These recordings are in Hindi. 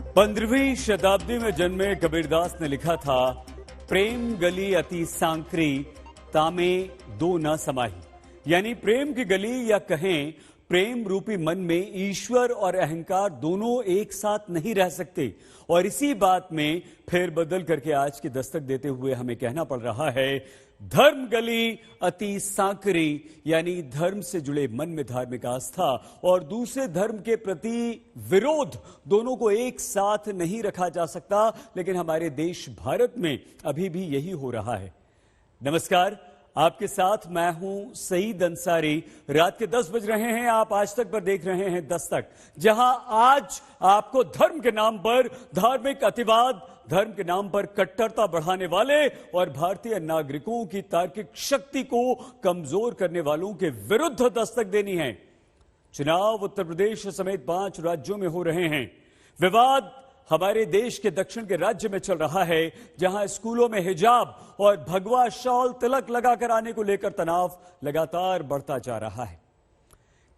15वीं शताब्दी में जन्मे कबीरदास ने लिखा था, प्रेम गली अति सांकरी तामे दो न समाही। यानी प्रेम की गली या कहें प्रेम रूपी मन में ईश्वर और अहंकार दोनों एक साथ नहीं रह सकते। और इसी बात में फेर बदल करके आज की दस्तक देते हुए हमें कहना पड़ रहा है, धर्म गली अति सांकरी। यानी धर्म से जुड़े मन में धार्मिक आस्था और दूसरे धर्म के प्रति विरोध दोनों को एक साथ नहीं रखा जा सकता। लेकिन हमारे देश भारत में अभी भी यही हो रहा है। नमस्कार, आपके साथ मैं हूं सईद अंसारी। रात के 10 बज रहे हैं। आप आज तक पर देख रहे हैं दस्तक, जहां आज आपको धर्म के नाम पर धार्मिक अतिवाद, धर्म के नाम पर कट्टरता बढ़ाने वाले और भारतीय नागरिकों की तार्किक शक्ति को कमजोर करने वालों के विरुद्ध दस्तक देनी है। चुनाव उत्तर प्रदेश समेत 5 राज्यों में हो रहे हैं। विवाद हमारे देश के दक्षिण के राज्य में चल रहा है, जहां स्कूलों में हिजाब और भगवा शॉल तिलक लगाकर आने को लेकर तनाव लगातार बढ़ता जा रहा है।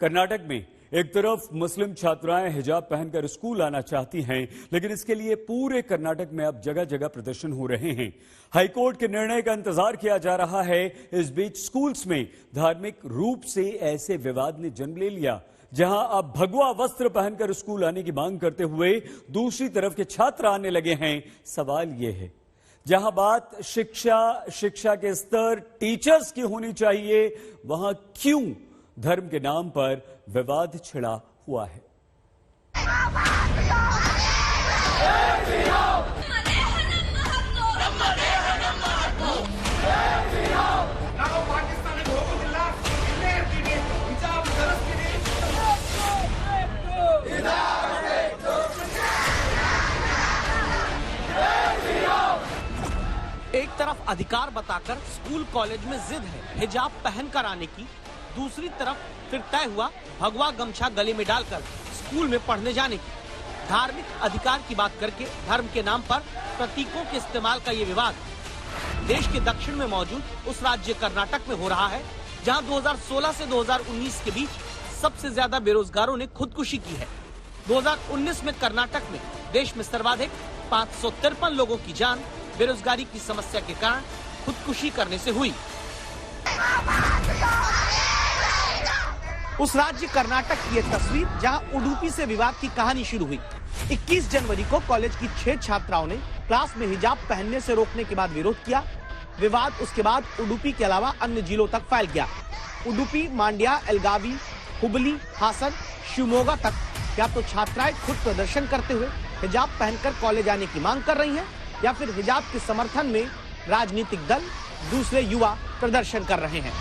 कर्नाटक में एक तरफ मुस्लिम छात्राएं हिजाब पहनकर स्कूल आना चाहती हैं, लेकिन इसके लिए पूरे कर्नाटक में अब जगह जगह प्रदर्शन हो रहे हैं। हाईकोर्ट के निर्णय का इंतजार किया जा रहा है। इस बीच स्कूल्स में धार्मिक रूप से ऐसे विवाद ने जन्म ले लिया, जहां अब भगवा वस्त्र पहनकर स्कूल आने की मांग करते हुए दूसरी तरफ के छात्र आने लगे हैं। सवाल यह है, जहां बात शिक्षा के स्तर टीचर्स की होनी चाहिए, वहां क्यों धर्म के नाम पर विवाद छिड़ा हुआ है? एक तरफ अधिकार बताकर स्कूल कॉलेज में जिद है हिजाब पहनकर आने की, दूसरी तरफ फिर तय हुआ भगवा गमछा गले में डालकर स्कूल में पढ़ने जाने की। धार्मिक अधिकार की बात करके धर्म के नाम पर प्रतीकों के इस्तेमाल का ये विवाद देश के दक्षिण में मौजूद उस राज्य कर्नाटक में हो रहा है, जहां 2016 से 2019 के बीच सबसे ज्यादा बेरोजगारों ने खुदकुशी की है। 2019 में कर्नाटक में देश में सर्वाधिक 553 लोगों की जान बेरोजगारी की समस्या के कारण खुदकुशी करने से हुई। उस राज्य कर्नाटक की ये तस्वीर, जहां उडुपी से विवाद की कहानी शुरू हुई। 21 जनवरी को कॉलेज की 6 छात्राओं ने क्लास में हिजाब पहनने से रोकने के बाद विरोध किया। विवाद उसके बाद उडुपी के अलावा अन्य जिलों तक फैल गया। उडुपी, मांड्या, एलगावी, हुबली, हासन, शिवमोगा तक या तो छात्राएं खुद प्रदर्शन करते हुए हिजाब पहनकर कॉलेज आने की मांग कर रही हैं, या फिर हिजाब के समर्थन में राजनीतिक दल, दूसरे युवा प्रदर्शन कर रहे हैं।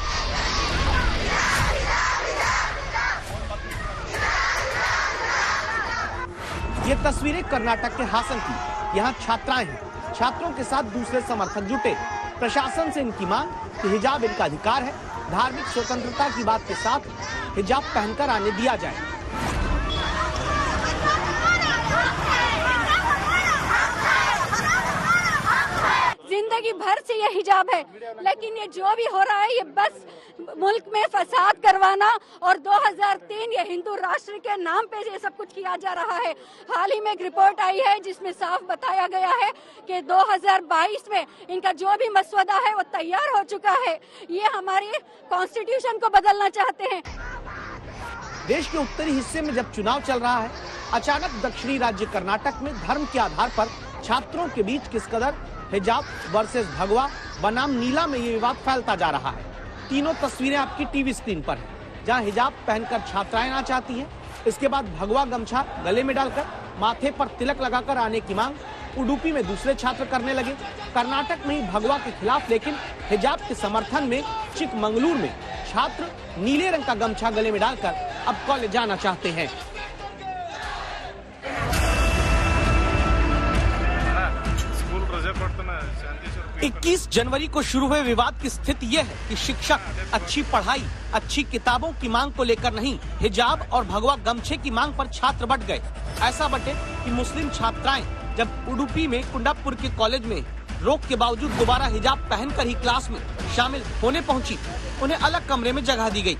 ये तस्वीरें कर्नाटक के हासन की। यहाँ छात्राएं हैं, छात्रों के साथ दूसरे समर्थक जुटे। प्रशासन से इनकी मांग कि हिजाब इनका अधिकार है, धार्मिक स्वतंत्रता की बात के साथ हिजाब पहनकर आने दिया जाए। जिंदगी भर से ये हिजाब है, लेकिन ये जो भी हो रहा है ये बस मुल्क में फसाद करवाना और 2003 ये हिंदू राष्ट्र के नाम पे ये सब कुछ किया जा रहा है। हाल ही में एक रिपोर्ट आई है जिसमें साफ बताया गया है कि 2022 में इनका जो भी मसौदा है वो तैयार हो चुका है। ये हमारी कॉन्स्टिट्यूशन को बदलना चाहते हैं। देश के उत्तरी हिस्से में जब चुनाव चल रहा है, अचानक दक्षिणी राज्य कर्नाटक में धर्म के आधार पर छात्रों के बीच किस कदर हिजाब वर्सेस भगवा बनाम नीला में ये विवाद फैलता जा रहा है। तीनों तस्वीरें आपकी टीवी स्क्रीन पर हैं, जहां हिजाब पहनकर छात्राएं आना चाहती हैं। इसके बाद भगवा गमछा गले में डालकर माथे पर तिलक लगाकर आने की मांग उडुपी में दूसरे छात्र करने लगे। कर्नाटक में ही भगवा के खिलाफ लेकिन हिजाब के समर्थन में चिकमंगलुरु में छात्र नीले रंग का गमछा गले में डालकर अब कॉलेज जाना चाहते हैं। 21 जनवरी को शुरू हुए विवाद की स्थिति यह है कि शिक्षक अच्छी पढ़ाई, अच्छी किताबों की मांग को लेकर नहीं, हिजाब और भगवा गमछे की मांग पर छात्र बंट गए। ऐसा बंटे कि मुस्लिम छात्राएं जब उडुपी में कुंडापुर के कॉलेज में रोक के बावजूद दोबारा हिजाब पहनकर ही क्लास में शामिल होने पहुंची, उन्हें अलग कमरे में जगह दी गई।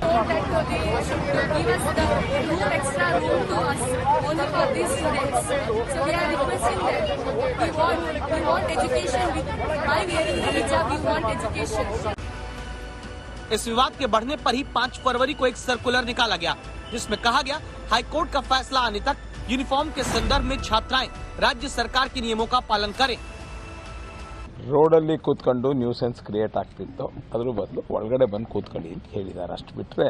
told that they should give us the room, extra room to us only for these students. So we are requesting that we want education. By wearing the hijab, we want education. इस विवाद के बढ़ने पर ही 5 फरवरी को एक सर्कुलर निकाला गया, जिसमें कहा गया हाईकोर्ट का फैसला आने तक यूनिफॉर्म के संदर्भ में छात्राएं राज्य सरकार के नियमों का पालन करें। ರೋಡಲ್ಲಿ ಕೂತ್ಕೊಂಡು ನ್ಯೂಸೆನ್ಸ್ ಕ್ರಿಯೇಟ್ ಆಗ್ತಿತ್ತು, ಅದ್ರ ಬದಲು ಒಳಗಡೆ ಬಂದು ಕೂತ್ಕೊಳ್ಳಿ ಅಂತ ಹೇಳಿದ್ದಾರೆ. ಅಷ್ಟು ಬಿಟ್ಟರೆ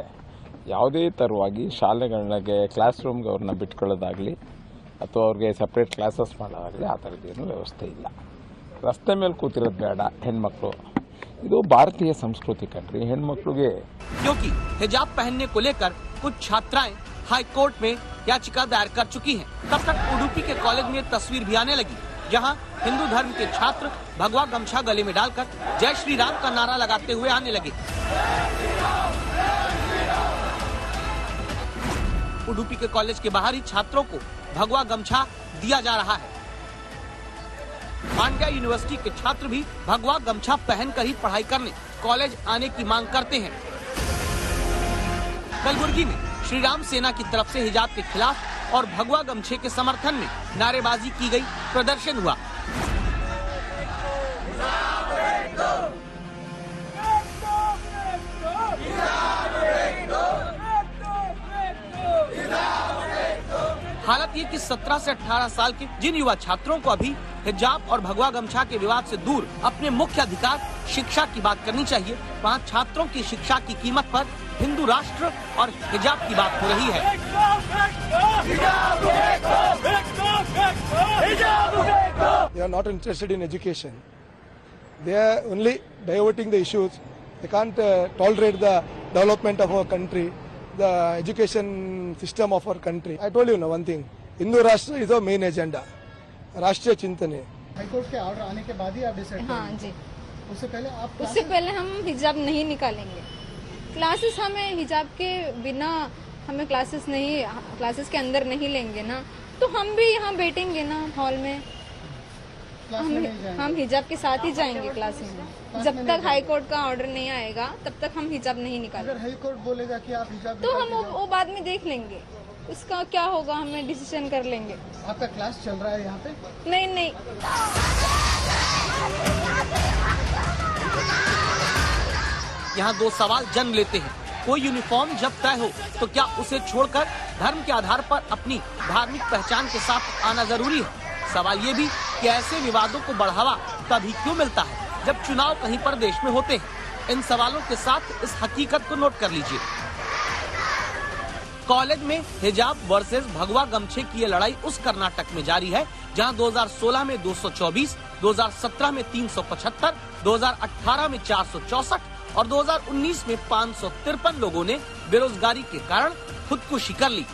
ಯಾವುದೇ ಥರವಾಗಿ ಶಾಲೆಗಳಿಗೆ ಕ್ಲಾಸ್ ರೂಮ್ಗೆ ಅವ್ರನ್ನ ಬಿಟ್ಕೊಳ್ಳೋದಾಗಲಿ ಅಥವಾ ಅವ್ರಿಗೆ ಸಪ್ರೇಟ್ ಕ್ಲಾಸಸ್ ಮಾಡೋದಾಗಲಿ ಆ ಥರದ್ದೇನು ವ್ಯವಸ್ಥೆ ಇಲ್ಲ. ರಸ್ತೆ ಮೇಲೆ ಕೂತಿರೋದು ಬೇಡ. ಹೆಣ್ಮಕ್ಳು, ಇದು ಭಾರತೀಯ ಸಂಸ್ಕೃತಿ ಕಣ್ರಿ. ಹೆಣ್ಮಕ್ಳಿಗೆ क्योंकि हिजाब पहनने को लेकर कुछ छात्राएं हाई कोर्ट में याचिका दायर कर चुकी हैं। तब तक उडुपी के कॉलेज में तस्वीर भी आने लगी, जहां हिंदू धर्म के छात्र भगवा गमछा गले में डालकर जय श्री राम का नारा लगाते हुए आने लगे। उडुपी के कॉलेज के बाहर ही छात्रों को भगवा गमछा दिया जा रहा है। मांडव्या यूनिवर्सिटी के छात्र भी भगवा गमछा पहनकर ही पढ़ाई करने कॉलेज आने की मांग करते हैं। कलबुर्गी में श्री राम सेना की तरफ से हिजाब के खिलाफ और भगवा गमछे के समर्थन में नारेबाजी की गई, प्रदर्शन हुआ। हालत ये कि 17 से 18 साल के जिन युवा छात्रों को अभी हिजाब और भगवा गमछा के विवाद से दूर अपने मुख्य अधिकार शिक्षा की बात करनी चाहिए, वहाँ छात्रों की शिक्षा की कीमत पर हिंदू राष्ट्र और हिजाब की बात हो रही है। They are not interested in education. They are only diverting the issues. They can't tolerate the development of our country, the education system of our country. I told you one thing. Hindu Rashtra is our main agenda. राष्ट्रीय चिंतन है। हाईकोर्ट के ऑर्डर आने के बाद ही आप डिसाइड हाँ जी, उससे पहले हम हिजाब नहीं निकालेंगे। क्लासेस हमें हिजाब के बिना हमें क्लासेस के अंदर नहीं लेंगे ना, तो हम भी यहाँ बैठेंगे ना हॉल में। हम हिजाब के साथ ही जाएंगे क्लासेस में। जब तक हाई कोर्ट का ऑर्डर नहीं आएगा तब तक हम हिजाब नहीं निकालेंगे। अगर हाई कोर्ट बोलेगा कि आप हिजाब तो हम वो बाद में देख लेंगे, उसका क्या होगा हमें डिसीजन कर लेंगे। आपका क्लास चल रहा है यहाँ पे? नहीं। यहाँ 2 सवाल जन्म लेते हैं। कोई यूनिफॉर्म जब तय हो तो क्या उसे छोड़कर धर्म के आधार पर अपनी धार्मिक पहचान के साथ आना जरूरी है? सवाल ये भी कि ऐसे विवादों को बढ़ावा तभी क्यों मिलता है जब चुनाव कहीं पर देश में होते हैं। इन सवालों के साथ इस हकीकत को नोट कर लीजिए। कॉलेज में हिजाब वर्सेस भगवा गमछे की ये लड़ाई उस कर्नाटक में जारी है जहां 2016 में 224, 2017 में 375, 2018 में 464 और 2019 में 553 लोगों ने बेरोजगारी के कारण खुदकुशी कर ली।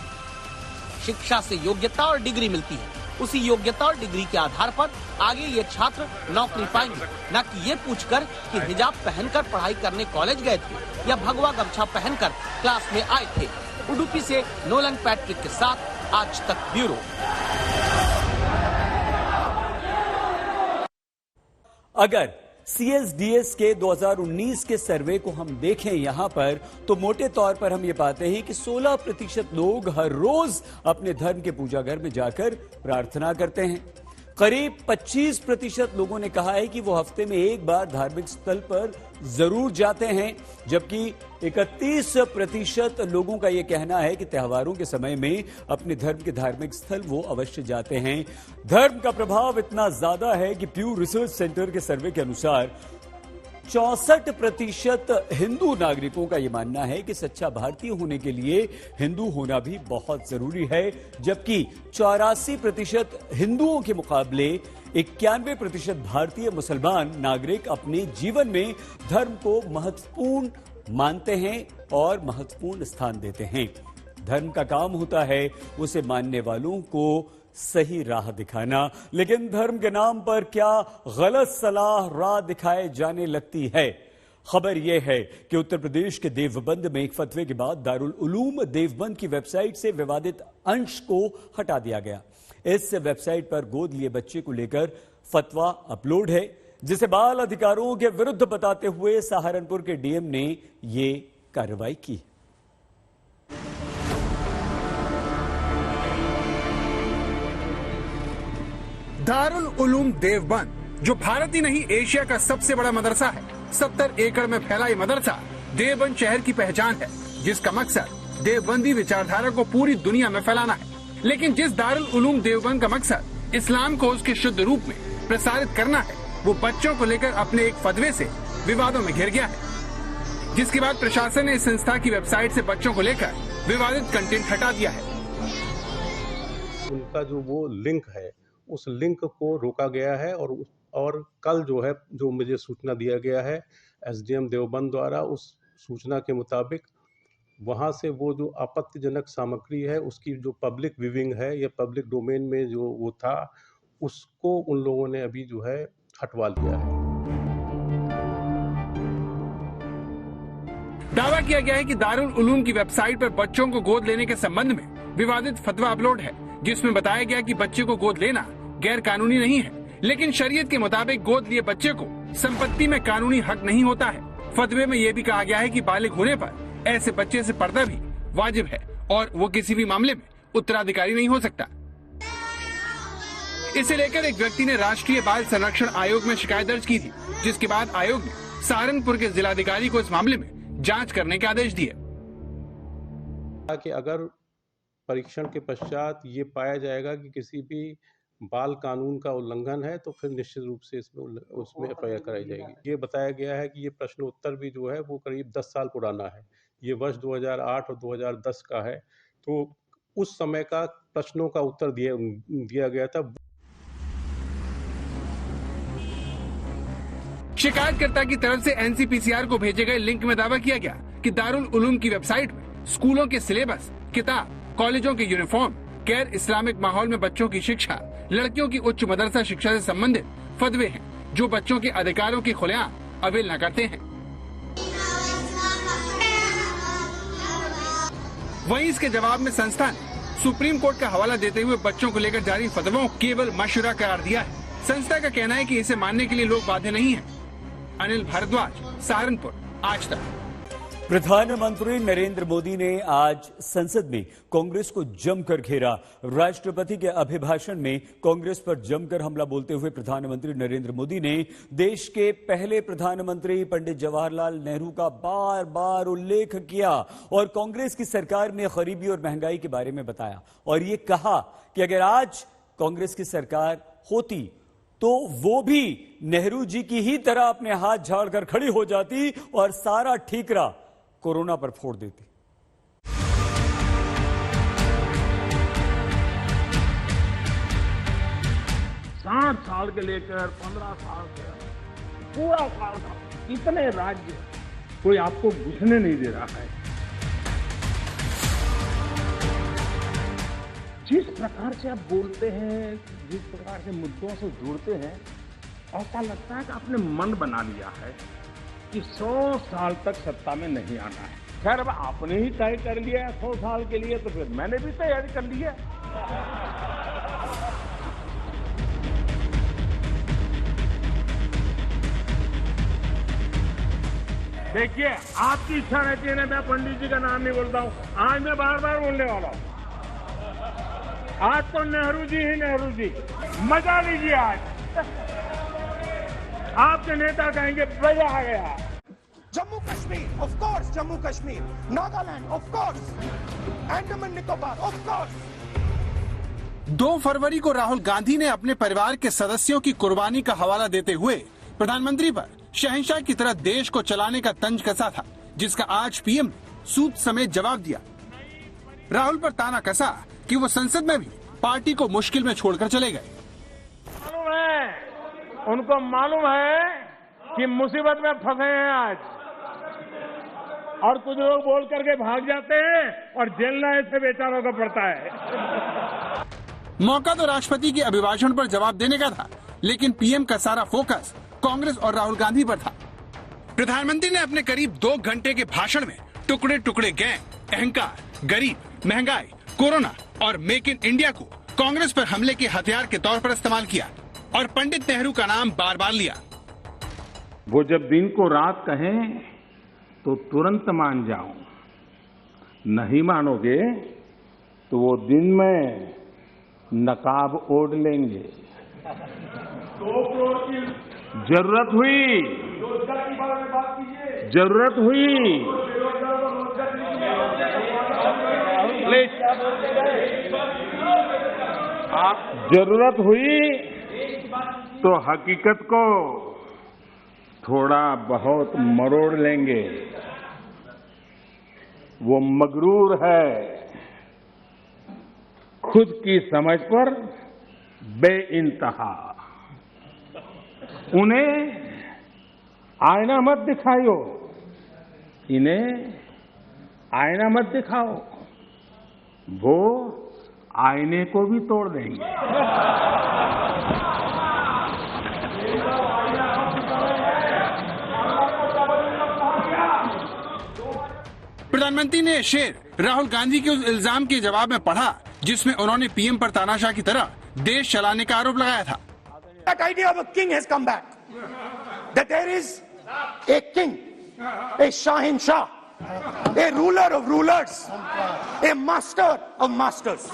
शिक्षा से योग्यता और डिग्री मिलती है, उसी योग्यता और डिग्री के आधार पर आगे ये छात्र नौकरी पाएंगे, न कि ये पूछकर कि हिजाब पहनकर पढ़ाई करने कॉलेज गए थे या भगवा गमछा पहनकर क्लास में आए थे। उडुपी से नोलन पैट्रिक के साथ आज तक ब्यूरो। अगर CSDS के 2019 के सर्वे को हम देखें यहां पर, तो मोटे तौर पर हम ये पाते हैं कि 16% लोग हर रोज अपने धर्म के पूजा घर में जाकर प्रार्थना करते हैं। करीब 25% लोगों ने कहा है कि वो हफ्ते में एक बार धार्मिक स्थल पर जरूर जाते हैं, जबकि 31% लोगों का यह कहना है कि त्योहारों के समय में अपने धर्म के धार्मिक स्थल वो अवश्य जाते हैं। धर्म का प्रभाव इतना ज्यादा है कि प्यू रिसर्च सेंटर के सर्वे के अनुसार 64% हिंदू नागरिकों का यह मानना है कि सच्चा भारतीय होने के लिए हिंदू होना भी बहुत जरूरी है, जबकि 84% हिंदुओं के मुकाबले 91% भारतीय मुसलमान नागरिक अपने जीवन में धर्म को महत्वपूर्ण मानते हैं और महत्वपूर्ण स्थान देते हैं। धर्म का काम होता है उसे मानने वालों को सही राह दिखाना, लेकिन धर्म के नाम पर क्या गलत सलाह राह दिखाए जाने लगती है। खबर यह है कि उत्तर प्रदेश के देवबंद में एक फतवे के बाद दारुल उलूम देवबंद की वेबसाइट से विवादित अंश को हटा दिया गया। इस वेबसाइट पर गोद लिए बच्चे को लेकर फतवा अपलोड है, जिसे बाल अधिकारों के विरुद्ध बताते हुए सहारनपुर के डीएम ने ये कार्रवाई की। दारुल उलूम देवबंद, जो भारत ही नहीं एशिया का सबसे बड़ा मदरसा है, 70 एकड़ में फैला ये मदरसा देवबंद शहर की पहचान है, जिसका मकसद देवबंदी विचारधारा को पूरी दुनिया में फैलाना है। लेकिन जिस दारुल उलूम देवबंद का मकसद इस्लाम को उसके शुद्ध रूप में प्रसारित करना है, वो बच्चों को लेकर अपने एक फतवे से विवादों में घिर गया है, जिसके बाद प्रशासन ने इस संस्था की वेबसाइट से बच्चों को लेकर विवादित कंटेंट हटा दिया है। उनका जो वो लिंक है, उस लिंक को रोका गया है और कल जो है, जो मुझे सूचना दिया गया है एसडीएम देवबंद द्वारा, उस सूचना के मुताबिक वहाँ से वो जो आपत्तिजनक सामग्री है, उसकी जो पब्लिक व्यूइंग है या पब्लिक डोमेन में जो वो था, उसको उन लोगों ने अभी जो है हटवा लिया है। दावा किया गया है कि दारुल उलूम की वेबसाइट पर बच्चों को गोद लेने के संबंध में विवादित फतवा अपलोड है, जिसमें बताया गया कि बच्चे को गोद लेना गैर कानूनी नहीं है, लेकिन शरीयत के मुताबिक गोद लिए बच्चे को संपत्ति में कानूनी हक नहीं होता है। फतवे में यह भी कहा गया है कि बालिग होने पर ऐसे बच्चे से पर्दा भी वाजिब है और वो किसी भी मामले में उत्तराधिकारी नहीं हो सकता। इसे लेकर एक व्यक्ति ने राष्ट्रीय बाल संरक्षण आयोग में शिकायत दर्ज की थी, जिसके बाद आयोग ने सहारनपुर के जिलाधिकारी को इस मामले में जांच करने के आदेश दिए। कि अगर परीक्षण के पश्चात ये पाया जाएगा कि किसी भी बाल कानून का उल्लंघन है, तो फिर निश्चित रूप से उसमें एफआईआर कराई जाएगी। ये बताया गया है कि ये प्रश्न उत्तर भी जो है वो करीब 10 साल पुराना है, ये वर्ष 2008 और 2010 का है, तो उस समय का प्रश्नों का उत्तर दिया गया था। शिकायतकर्ता की तरफ से एनसीपीसीआर को भेजे गए लिंक में दावा किया गया कि दारुल उलूम की वेबसाइट में स्कूलों के सिलेबस, किताब, कॉलेजों के यूनिफॉर्म, गैर इस्लामिक माहौल में बच्चों की शिक्षा, लड़कियों की उच्च मदरसा शिक्षा से संबंधित फतवे हैं, जो बच्चों के अधिकारों की खुलेआम अवहेलना करते हैं। वहीं इसके जवाब में संस्था ने सुप्रीम कोर्ट का हवाला देते हुए बच्चों को लेकर जारी फतवों को केवल मशवरा करार दिया है। संस्था का कहना है कि इसे मानने के लिए लोग बाध्य नहीं हैं। अनिल भारद्वाज, सहारनपुर, आज तक। प्रधानमंत्री नरेंद्र मोदी ने आज संसद में कांग्रेस को जमकर घेरा। राष्ट्रपति के अभिभाषण में कांग्रेस पर जमकर हमला बोलते हुए प्रधानमंत्री नरेंद्र मोदी ने देश के पहले प्रधानमंत्री पंडित जवाहरलाल नेहरू का बार बार उल्लेख किया और कांग्रेस की सरकार में गरीबी और महंगाई के बारे में बताया और ये कहा कि अगर आज कांग्रेस की सरकार होती तो वो भी नेहरू जी की ही तरह अपने हाथ झाड़कर खड़ी हो जाती और सारा ठीकरा कोरोना पर फोड़ देती। 60 साल के लेकर 15 साल के पूरा साल का इतने राज्य कोई आपको घुसने नहीं दे रहा है। जिस प्रकार से आप बोलते हैं, जिस प्रकार से मुद्दों से जुड़ते हैं, ऐसा लगता है कि आपने मन बना लिया है कि 100 साल तक सत्ता में नहीं आना है। खैर, अब आपने ही तय कर लिया है 100 साल के लिए, तो फिर मैंने भी तैयारी कर ली है। देखिए, आपकी इच्छा रहती है ना, मैं पंडित जी का नाम नहीं बोलता हूं, आज मैं बार बार बोलने वाला हूं। आज तो नेहरू जी ही नेहरू जी, मजा लीजिए। आज आपके नेता कहेंगे मजा आ गया। Jammu Kashmir, of course Jammu Kashmir, Nagaland, of course, Andaman Nicobar, of course. 2 फरवरी को राहुल गांधी ने अपने परिवार के सदस्यों की कुर्बानी का हवाला देते हुए प्रधानमंत्री पर शहंशाह की तरह देश को चलाने का तंज कसा था, जिसका आज पीएम ने सूद समेत जवाब दिया। राहुल पर ताना कसा कि वो संसद में भी पार्टी को मुश्किल में छोड़कर चले गए। मालूम है, उनको मालूम है कि मुसीबत में फंसे हैं आज, और कुछ लोग बोल करके भाग जाते हैं और जेलना ऐसे बेचारों को पड़ता है। मौका तो राष्ट्रपति के अभिभाषण पर जवाब देने का था, लेकिन पीएम का सारा फोकस कांग्रेस और राहुल गांधी पर था। प्रधानमंत्री ने अपने करीब 2 घंटे के भाषण में टुकड़े टुकड़े गैंग, अहंकार, गरीब, महंगाई, कोरोना और मेक इन इंडिया को कांग्रेस पर हमले के हथियार के तौर पर इस्तेमाल किया और पंडित नेहरू का नाम बार बार लिया। वो जब दिन को रात कहें तो तुरंत मान जाओ, नहीं मानोगे तो वो दिन में नकाब ओढ़ लेंगे। जरूरत हुई, जरूरत हुई जरूरत हुई तो हकीकत को थोड़ा बहुत मरोड़ लेंगे। वो मगरूर है, खुद की समझ पर बेइंतहा। उन्हें आईना मत दिखाओ, इन्हें आईना मत दिखाओ, वो आईने को भी तोड़ देंगे। प्रधानमंत्री ने शेर राहुल गांधी के उस इल्जाम के जवाब में पढ़ा जिसमें उन्होंने पीएम पर तानाशाह की तरह देश चलाने का आरोप लगाया था। That idea of a king has come back. That there is a king, a Shahin Shah, a ruler of rulers, a master of masters.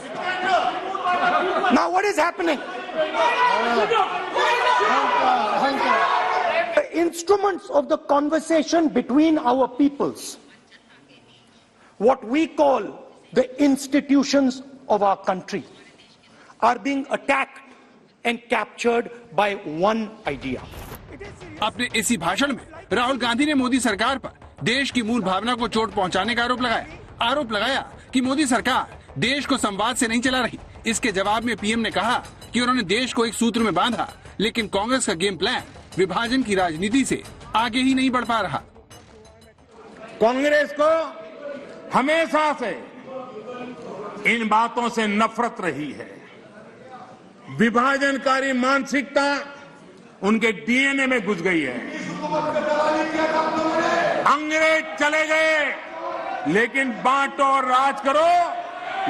Now what is happening? The instruments of the conversation between our peoples, what we call the institutions of our country, are being attacked and captured by one idea. अपने इसी भाषण में राहुल गांधी ने मोदी सरकार पर देश की मूल भावना को चोट पहुंचाने का आरोप लगाया कि मोदी सरकार देश को संवाद से नहीं चला रही। इसके जवाब में पीएम ने कहा कि उन्होंने देश को एक सूत्र में बांधा, लेकिन कांग्रेस का गेम प्लान विभाजन की राजनीति से आगे ही नहीं बढ़ पा रहा। कांग्रेस को हमेशा से इन बातों से नफरत रही है। विभाजनकारी मानसिकता उनके डीएनए में घुस गई है। अंग्रेज चले गए, लेकिन बांटो और राज करो,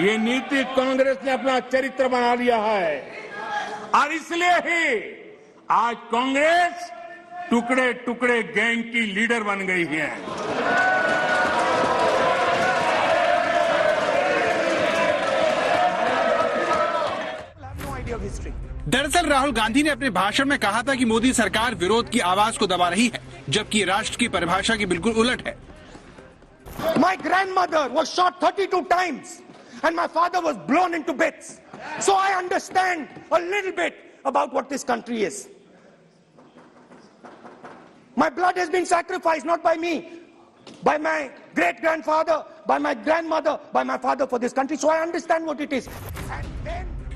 ये नीति कांग्रेस ने अपना चरित्र बना लिया है। और इसलिए ही आज कांग्रेस टुकड़े टुकड़े गैंग की लीडर बन गई है। दरअसल राहुल गांधी ने अपने भाषण में कहा था कि मोदी सरकार विरोध की आवाज को दबा रही है, जबकि राष्ट्र की परिभाषा की बिल्कुल उलट है। My grandmother was shot 32 times and my father was blown into bits. So I understand a little bit about what this country is. My blood has been sacrificed not by me, by my great grandfather, by my grandmother, by my father for this country. So I understand what it is.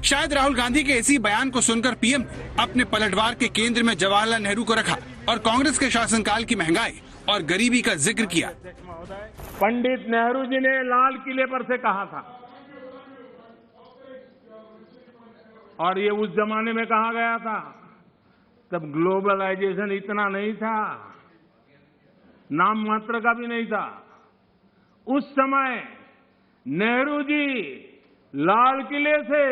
शायद राहुल गांधी के इसी बयान को सुनकर पीएम ने अपने पलटवार के केंद्र में जवाहरलाल नेहरू को रखा और कांग्रेस के शासनकाल की महंगाई और गरीबी का जिक्र किया। पंडित नेहरू जी ने लाल किले पर से कहा था, और ये उस जमाने में कहा गया था, तब ग्लोबलाइजेशन इतना नहीं था, नाम मात्र का भी नहीं था। उस समय नेहरू जी लाल किले से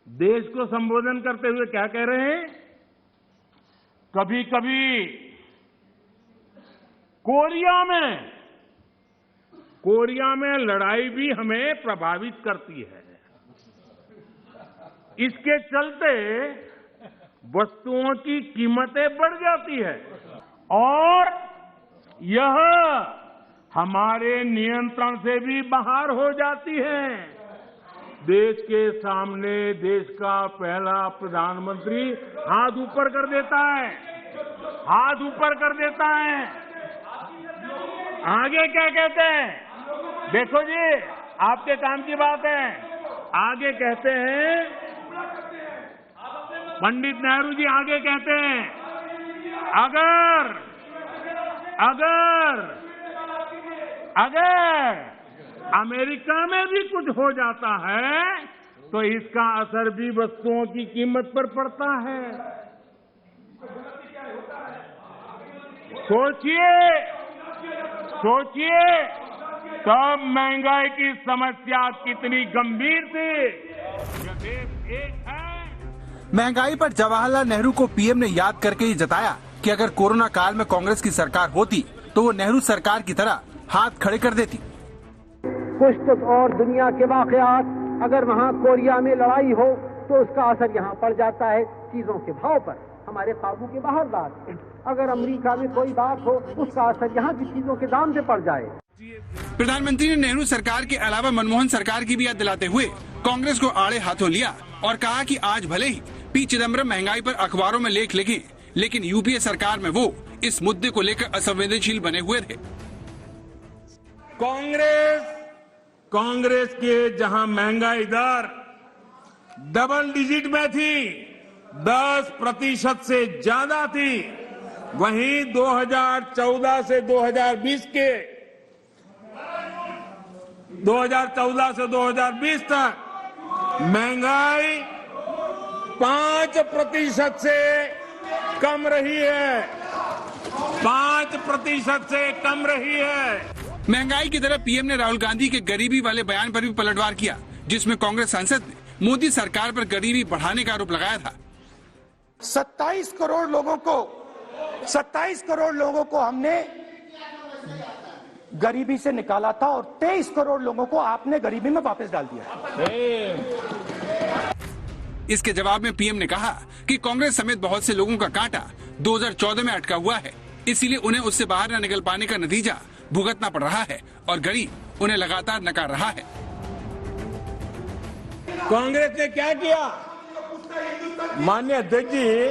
देश को संबोधन करते हुए क्या कह रहे हैं? कभी कभी कोरिया में लड़ाई भी हमें प्रभावित करती है। इसके चलते वस्तुओं की कीमतें बढ़ जाती है और यह हमारे नियंत्रण से भी बाहर हो जाती है। देश के सामने देश का पहला प्रधानमंत्री हाथ ऊपर कर देता है, हाथ ऊपर कर देता है। आगे क्या कहते हैं? देखो जी, आपके काम की बात है। आगे कहते हैं, पंडित नेहरू जी आगे कहते हैं, अगर अमेरिका में भी कुछ हो जाता है तो इसका असर भी वस्तुओं की कीमत पर पड़ता है। सोचिए तब महंगाई की समस्या कितनी गंभीर थी। महंगाई पर जवाहरलाल नेहरू को पीएम ने याद करके ही जताया कि अगर कोरोना काल में कांग्रेस की सरकार होती तो वो नेहरू सरकार की तरह हाथ खड़े कर देती। कुछ और दुनिया के वाकयात, अगर वहाँ कोरिया में लड़ाई हो तो उसका असर यहाँ पड़ जाता है। चीजों के भाव पर हमारे काबू के बाहर बात है। अगर अमेरिका में कोई बात हो उसका असर यहाँ की चीजों के दाम पे पड़ जाए। प्रधानमंत्री ने नेहरू सरकार के अलावा मनमोहन सरकार की भी याद दिलाते हुए कांग्रेस को आड़े हाथों लिया और कहा कि आज भले ही पी चिदम्बरम महंगाई पर अखबारों में लेख लिखे, लेकिन यूपीए सरकार में वो इस मुद्दे को लेकर असंवेदनशील बने हुए थे। कांग्रेस के जहां महंगाई दर डबल डिजिट में थी, 10% से ज्यादा थी, वहीं 2014 से 2020 तक महंगाई 5% से कम रही है, 5% से कम रही है। महंगाई की तरफ पीएम ने राहुल गांधी के गरीबी वाले बयान पर भी पलटवार किया, जिसमें कांग्रेस सांसद ने मोदी सरकार पर गरीबी बढ़ाने का आरोप लगाया था। 27 करोड़ लोगों को हमने गरीबी से निकाला था और 23 करोड़ लोगों को आपने गरीबी में वापस डाल दिया। इसके जवाब में पीएम ने कहा कि कांग्रेस समेत बहुत से लोगों का कांटा 2014 में अटका हुआ है, इसीलिए उन्हें उससे बाहर न निकल पाने का नतीजा भुगतना पड़ रहा है और गरीब उन्हें लगातार नकार रहा है। कांग्रेस ने क्या किया? माननीय अध्यक्ष जी,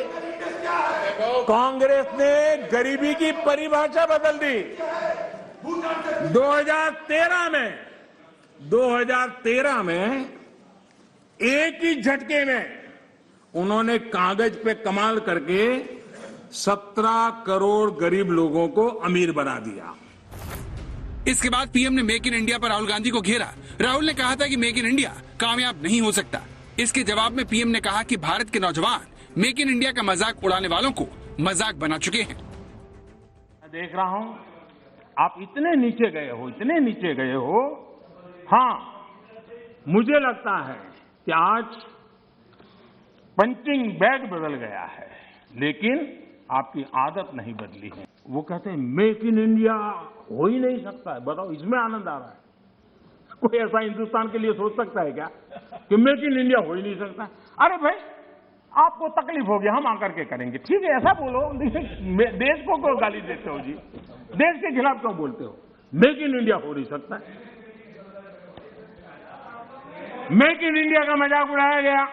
कांग्रेस ने गरीबी की परिभाषा बदल दी। 2013 में एक ही झटके में उन्होंने कागज पे कमाल करके 17 करोड़ गरीब लोगों को अमीर बना दिया। इसके बाद पीएम ने मेक इन इंडिया पर राहुल गांधी को घेरा। राहुल ने कहा था कि मेक इन इंडिया कामयाब नहीं हो सकता। इसके जवाब में पीएम ने कहा कि भारत के नौजवान मेक इन इंडिया का मजाक उड़ाने वालों को मजाक बना चुके हैं। मैं देख रहा हूं आप इतने नीचे गए हो। हाँ, मुझे लगता है कि आज पंचिंग बैग बदल गया है, लेकिन आपकी आदत नहीं बदली है। वो कहते हैं मेक इन इंडिया हो ही नहीं सकता है। बताओ, इसमें आनंद आ रहा है? कोई ऐसा हिंदुस्तान के लिए सोच सकता है क्या कि मेक इन इंडिया हो ही नहीं सकता? अरे भाई, आपको तकलीफ होगी, हम आकर के करेंगे, ठीक है, ऐसा बोलो। देश को क्यों गाली देते हो जी? देश के खिलाफ क्यों बोलते हो? मेक इन इंडिया हो नहीं सकता। मेक इन इंडिया का मजाक उड़ाया गया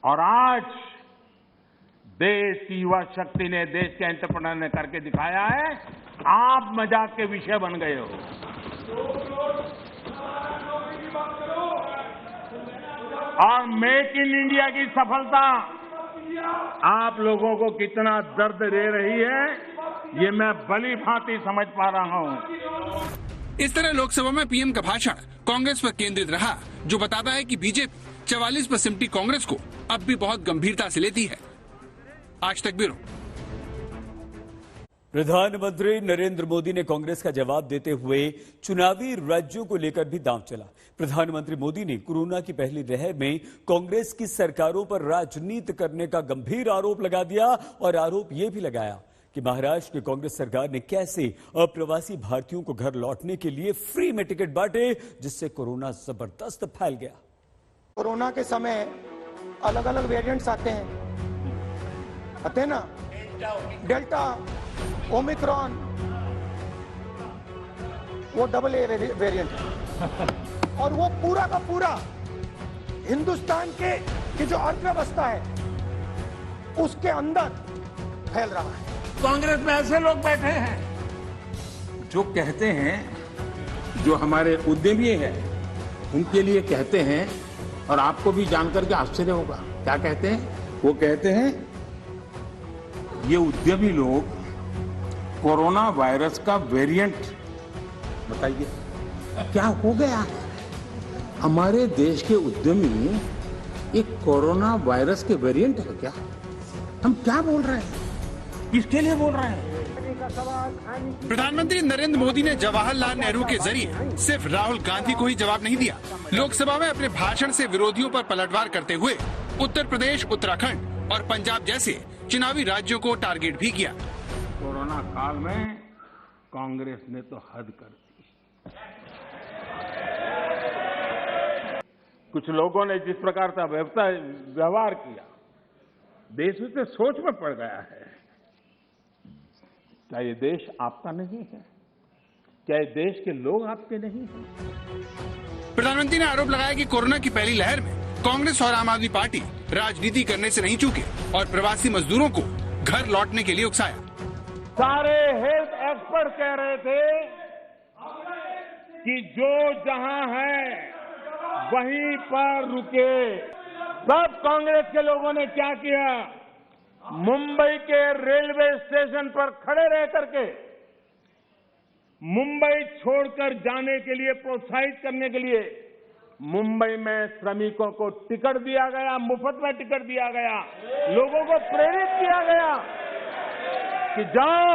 और आज देश की युवा शक्ति ने, देश के एंटरप्रेन्योर ने करके दिखाया है। आप मजाक के विषय बन गए हो। और मेक इन इंडिया की सफलता आप लोगों को कितना दर्द दे रही है, ये मैं भली भांति समझ पा रहा हूं। इस तरह लोकसभा में पीएम का भाषण कांग्रेस पर केंद्रित रहा, जो बताता है कि बीजेपी 44 पर सिमटी कांग्रेस को अब भी बहुत गंभीरता से लेती है। आज तक ब्यूरो। प्रधानमंत्री नरेंद्र मोदी ने कांग्रेस का जवाब देते हुए चुनावी राज्यों को लेकर भी दांव चला। प्रधानमंत्री मोदी ने कोरोना की पहली लहर में कांग्रेस की सरकारों पर राजनीति करने का गंभीर आरोप लगा दिया और आरोप यह भी लगाया कि महाराष्ट्र की कांग्रेस सरकार ने कैसे अप्रवासी भारतीयों को घर लौटने के लिए फ्री में टिकट बांटे, जिससे कोरोना जबरदस्त फैल गया। कोरोना के समय अलग अलग वेरिएंट्स आते हैं ना, डेल्टा, ओमिक्रॉन, वो डबल ए वेरिएंट है और वो पूरा का पूरा हिंदुस्तान की जो अर्थव्यवस्था है उसके अंदर फैल रहा है। कांग्रेस में ऐसे लोग बैठे हैं जो कहते हैं, जो हमारे उद्यमी हैं, उनके लिए कहते हैं, और आपको भी जानकर के आश्चर्य होगा, क्या कहते हैं? वो कहते हैं ये उद्यमी लोग कोरोना वायरस का वेरिएंट, बताइए क्या हो गया हमारे देश के उद्यमी, एक कोरोना वायरस के वेरिएंट है क्या? हम क्या बोल रहे हैं, किसके लिए बोल रहे हैं? प्रधानमंत्री नरेंद्र मोदी ने जवाहरलाल नेहरू के जरिए सिर्फ राहुल गांधी को ही जवाब नहीं दिया। लोकसभा में अपने भाषण से विरोधियों पर पलटवार करते हुए उत्तर प्रदेश, उत्तराखंड और पंजाब जैसे चुनावी राज्यों को टारगेट भी किया। कोरोना काल में कांग्रेस ने तो हद कर दी। कुछ लोगों ने जिस प्रकार का व्यवहार किया, देश उससे सोच में पड़ गया है। क्या ये देश आपका नहीं है? क्या ये देश के लोग आपके नहीं हैं? प्रधानमंत्री ने आरोप लगाया कि कोरोना की पहली लहर में कांग्रेस और आम आदमी पार्टी राजनीति करने से नहीं चूके और प्रवासी मजदूरों को घर लौटने के लिए उकसाया। सारे हेल्थ एक्सपर्ट कह रहे थे कि जो जहां है वहीं पर रुके। सब कांग्रेस के लोगों ने क्या किया? मुंबई के रेलवे स्टेशन पर खड़े रह करके मुंबई छोड़कर जाने के लिए प्रोत्साहित करने के लिए मुंबई में श्रमिकों को टिकट दिया गया, मुफ्त में टिकट दिया गया, लोगों को प्रेरित किया गया कि जाओ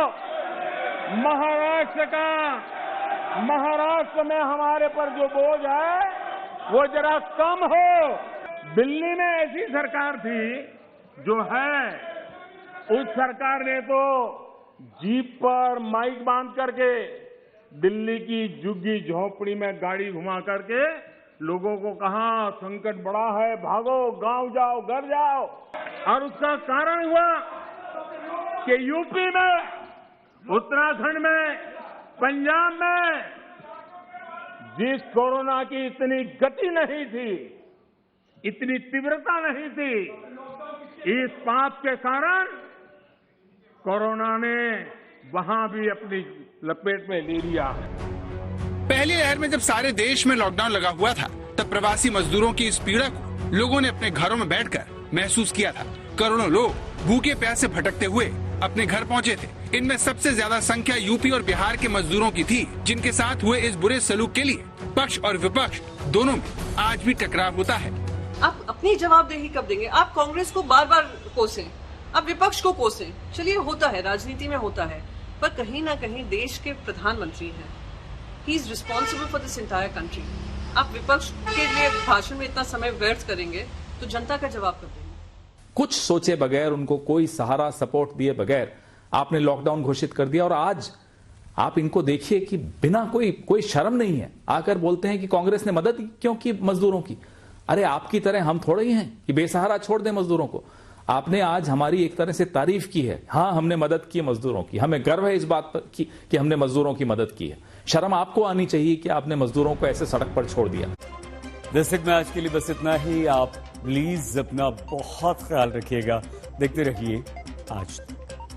महाराष्ट्र में हमारे पर जो बोझ है वो जरा कम हो। दिल्ली में ऐसी सरकार थी जो है, उस सरकार ने तो जीप पर माइक बांध करके दिल्ली की झुग्गी झोपड़ी में गाड़ी घुमा करके लोगों को कहा संकट बड़ा है, भागो, गांव जाओ, घर जाओ। और उसका कारण हुआ कि यूपी में, उत्तराखंड में, पंजाब में जिस कोरोना की इतनी गति नहीं थी, इतनी तीव्रता नहीं थी, इस पाप के कारण कोरोना ने वहां भी अपनी लपेट में ले लिया। पहली लहर में जब सारे देश में लॉकडाउन लगा हुआ था, तब प्रवासी मजदूरों की इस पीड़ा को लोगों ने अपने घरों में बैठकर महसूस किया था। करोड़ों लोग भूखे प्यासे भटकते हुए अपने घर पहुंचे थे। इनमें सबसे ज्यादा संख्या यूपी और बिहार के मजदूरों की थी, जिनके साथ हुए इस बुरे सलूक के लिए पक्ष और विपक्ष दोनों में आज भी टकराव होता है। आप अपनी जवाबदेही कब देंगे? आप कांग्रेस को बार बार कोसें, आप विपक्ष को कोसें, चलिए होता है, राजनीति में होता है, पर कहीं ना कहीं देश के प्रधानमंत्री हैं, he is responsible for this entire country. आप विपक्ष के लिए भाषण में इतना समय व्यर्थ करेंगे तो जनता का जवाब कब देंगे? कुछ सोचे बगैर, उनको कोई सहारा सपोर्ट दिए बगैर आपने लॉकडाउन घोषित कर दिया। और आज आप इनको देखिए कि बिना कोई शर्म नहीं है, आकर बोलते हैं कि कांग्रेस ने मदद क्यों की मजदूरों की। अरे आपकी तरह हम थोड़े ही हैं कि बेसहारा छोड़ दें मजदूरों को। आपने आज हमारी एक तरह से तारीफ की है। हाँ, हमने मदद की मजदूरों की, हमें गर्व है इस बात पर कि हमने मजदूरों की मदद की है। शर्म आपको आनी चाहिए कि आपने मजदूरों को ऐसे सड़क पर छोड़ दिया। दस्तक में आज के लिए बस इतना ही। आप प्लीज अपना बहुत ख्याल रखिएगा। देखते रहिए आज।